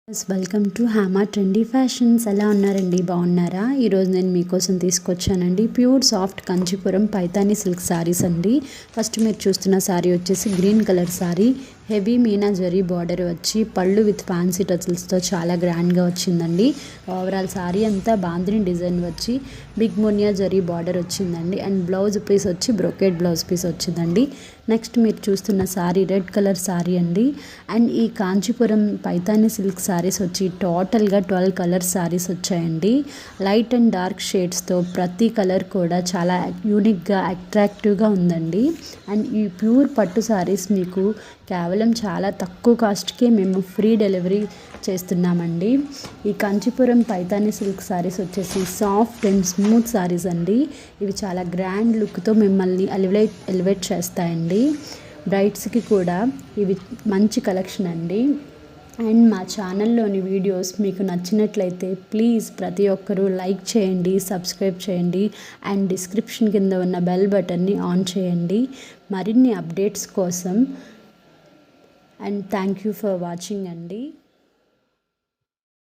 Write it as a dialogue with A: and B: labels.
A: Welcome to హ్యామా trendy fashions. ఎలా ఉన్నారండి, బాగున్నారా? ఈరోజు నేను మీకోసం తీసుకొచ్చానండి pure soft Kanchipuram Paithani silk saris అండి. ఫస్ట్ మీరు చూస్తున్న సారీ వచ్చేసి green colour sari, heavy meena zari border వచ్చి పళ్ళు విత్ ఫ్యాన్సీ టచిల్స్తో చాలా గ్రాండ్గా వచ్చిందండి. ఓవరాల్ సారీ అంతా బాందిని డిజైన్ వచ్చి బిగ్ మునియా జరీ బార్డర్ వచ్చిందండి. అండ్ బ్లౌజ్ పీస్ వచ్చి బ్రొకెట్ బ్లౌజ్ పీస్ వచ్చిందండి. నెక్స్ట్ మీరు చూస్తున్న సారీ రెడ్ కలర్ సారీ అండి. అండ్ ఈ కాంచీపురం పైతానీ సిల్క్ సారీస్ వచ్చి టోటల్గా 12 కలర్ సారీస్ వచ్చాయండి. లైట్ అండ్ డార్క్ షేడ్స్తో ప్రతి కలర్ కూడా చాలా యూనిక్గా అట్రాక్టివ్గా ఉందండి. అండ్ ఈ ప్యూర్ పట్టు సారీస్ మీకు కేవలం చాలా తక్కువ కాస్ట్కే మేము ఫ్రీ డెలివరీ చేస్తున్నామండి. ఈ కాంచీపురం పైతానీ సిల్క్ సారీస్ వచ్చేసి సాఫ్ట్ అండ్ స్మూత్ సారీస్ అండి. ఇవి చాలా గ్రాండ్ లుక్తో మిమ్మల్ని ఎలివేట్ చేస్తాయండి. బ్రైడ్స్కి కూడా ఇవి మంచి కలెక్షన్ అండి. అండ్ మా ఛానల్లోని వీడియోస్ మీకు నచ్చినట్లయితే ప్లీజ్ ప్రతి ఒక్కరూ లైక్ చేయండి, సబ్స్క్రైబ్ చేయండి అండ్ డిస్క్రిప్షన్ కింద ఉన్న బెల్ బటన్ని ఆన్ చేయండి మరిన్ని అప్డేట్స్ కోసం. And thank you for watching అండి.